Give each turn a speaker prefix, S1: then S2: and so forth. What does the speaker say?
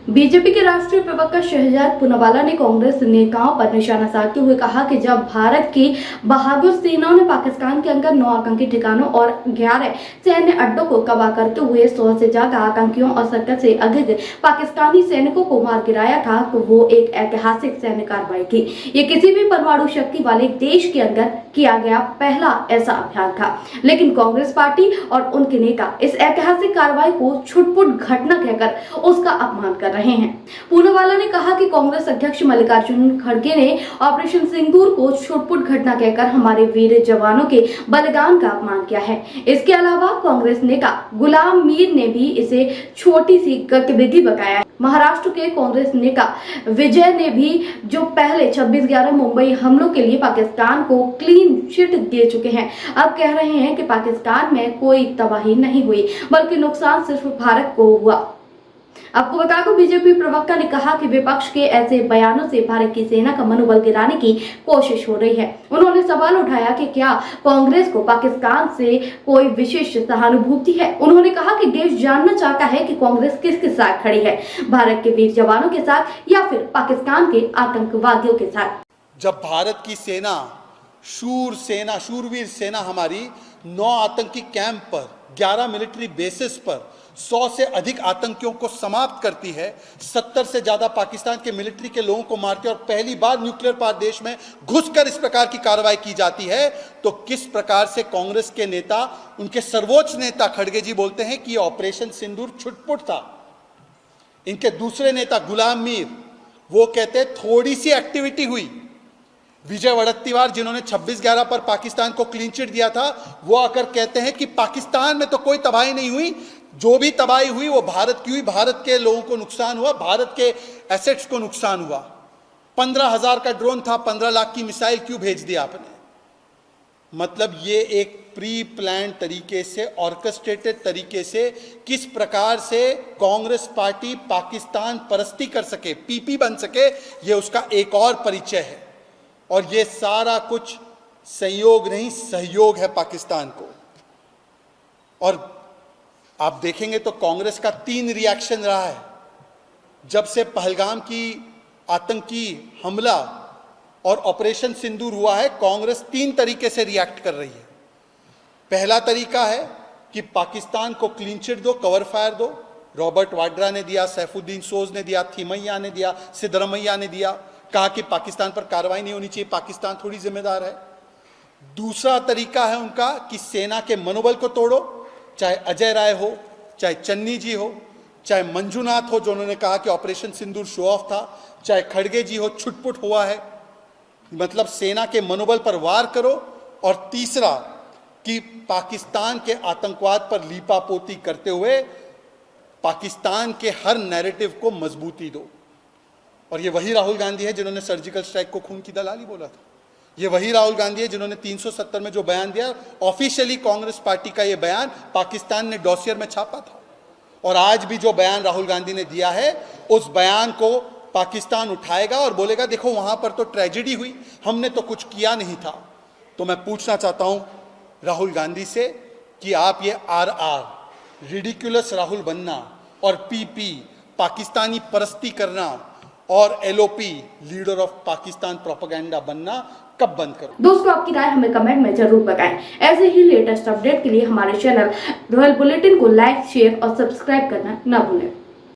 S1: BJP के राष्ट्रीय प्रवक्ता शहजाद पूनावाला ने कांग्रेस नेताओं पर निशाना साधते हुए कहा कि जब भारत की बहादुर सेनाओं ने पाकिस्तान के अंदर 9 आतंकी ठिकानों और 11 सैन्य अड्डों को कब्जा करते हुए 100 से ज्यादा आतंकियों और 70 से अधिक पाकिस्तानी सैनिकों को मार गिराया था, तो वो एक ऐतिहासिक सैन्य कार्रवाई थी। ये किसी भी परमाणु शक्ति वाले देश के अंदर किया गया पहला ऐसा अभियान था, लेकिन कांग्रेस पार्टी और उनके नेता इस ऐतिहासिक कार्रवाई को छुटपुट घटना कहकर उसका अपमान कर रहे हैं। पूनावाला ने कहा कि कांग्रेस अध्यक्ष मल्लिकार्जुन खड़गे ने ऑपरेशन सिंदूर को छुटपुट घटना कहकर हमारे वीर जवानों के बलिदान का अपमान किया है। इसके अलावा कांग्रेस नेता गुलाम मीर ने भी इसे छोटी सी गतिविधि बताया है। महाराष्ट्र के कांग्रेस नेता विजय ने भी, जो पहले 26/11 मुंबई हमलों के लिए पाकिस्तान को क्लीन चिट दे चुके हैं, अब कह रहे हैं कि पाकिस्तान में कोई तबाही नहीं हुई बल्कि नुकसान सिर्फ भारत को हुआ। आपको बता दूं, बीजेपी प्रवक्ता ने कहा कि विपक्ष के ऐसे बयानों से भारत की सेना का मनोबल गिराने की कोशिश हो रही है। उन्होंने सवाल उठाया कि क्या कांग्रेस को पाकिस्तान से कोई विशेष सहानुभूति है। उन्होंने कहा कि देश जानना चाहता है कि कांग्रेस किसके साथ खड़ी है, भारत के वीर जवानों के साथ या फिर पाकिस्तान के आतंकवादियों के साथ।
S2: जब भारत की सेना शूरवीर सेना हमारी 9 आतंकी कैंप पर, 11 मिलिट्री बेसिस पर 100 से अधिक आतंकियों को समाप्त करती है, 70 से ज्यादा पाकिस्तान के मिलिट्री के लोगों को मारती है और पहली बार न्यूक्लियर पावर देश में घुसकर इस प्रकार की कार्रवाई की जाती है, तो किस प्रकार से कांग्रेस के नेता, उनके सर्वोच्च नेता खड़गे जी बोलते हैं कि ऑपरेशन सिंदूर छुटपुट था। इनके दूसरे नेता गुलाम मीर वो कहते हैं थोड़ी सी एक्टिविटी हुई। विजय वड़त्तीवार, जिन्होंने 26/11 पर पाकिस्तान को क्लीन चिट दिया था, वो आकर कहते हैं कि पाकिस्तान में तो कोई तबाही नहीं हुई, जो भी तबाही हुई वो भारत की हुई, भारत के लोगों को नुकसान हुआ, भारत के एसेट्स को नुकसान हुआ। 15,000 का ड्रोन था, 15 लाख की मिसाइल क्यों भेज दिया आपने? मतलब ये एक प्री प्लान तरीके से, ऑर्केस्ट्रेटेड तरीके से किस प्रकार से कांग्रेस पार्टी पाकिस्तान परस्ती कर सके, पीपी बन सके, ये उसका एक और परिचय है। और ये सारा कुछ संयोग नहीं, सहयोग है पाकिस्तान को। और आप देखेंगे तो कांग्रेस का 3 रिएक्शन रहा है। जब से पहलगाम की आतंकी हमला और ऑपरेशन सिंदूर हुआ है, कांग्रेस 3 तरीके से रिएक्ट कर रही है। पहला तरीका है कि पाकिस्तान को क्लीन चिट दो, कवर फायर दो। रॉबर्ट वाड्रा ने दिया, सैफुद्दीन सोज ने दिया, थिमैया ने दिया, सिद्धरमैया ने दिया, कहा कि पाकिस्तान पर कार्रवाई नहीं होनी चाहिए, पाकिस्तान थोड़ी जिम्मेदार है। दूसरा तरीका है उनका कि सेना के मनोबल को तोड़ो, चाहे अजय राय हो, चाहे चन्नी जी हो, चाहे मंजूनाथ हो, जो उन्होंने कहा कि ऑपरेशन सिंदूर शो ऑफ था, चाहे खड़गे जी हो, छुटपुट हुआ है। मतलब सेना के मनोबल पर वार करो। और तीसरा कि पाकिस्तान के आतंकवाद पर लीपापोती करते हुए पाकिस्तान के हर नैरेटिव को मजबूती दो। और ये वही राहुल गांधी है जिन्होंने सर्जिकल स्ट्राइक को खून की दलाली बोला था। ये वही राहुल गांधी है जिन्होंने 370 में जो बयान दिया, ऑफिशियली कांग्रेस पार्टी का ये बयान पाकिस्तान ने डॉसियर में छापा था। और आज भी जो बयान राहुल गांधी ने दिया है, उस बयान को पाकिस्तान उठाएगा और बोलेगा देखो वहां पर तो ट्रेजेडी हुई, हमने तो कुछ किया नहीं था। तो मैं पूछना चाहता हूं राहुल गांधी से कि आप ये RR, रिडिकुलस राहुल बनना, और PP, पाकिस्तानी परस्ती करना, और LOP, leader of Pakistan propaganda बनना कब बंद करो?
S1: दोस्तों, आपकी राय हमें कमेंट में जरूर बताएं। ऐसे ही लेटेस्ट अपडेट के लिए हमारे चैनल रॉयल बुलेटिन को लाइक, शेयर और सब्सक्राइब करना न भूलें।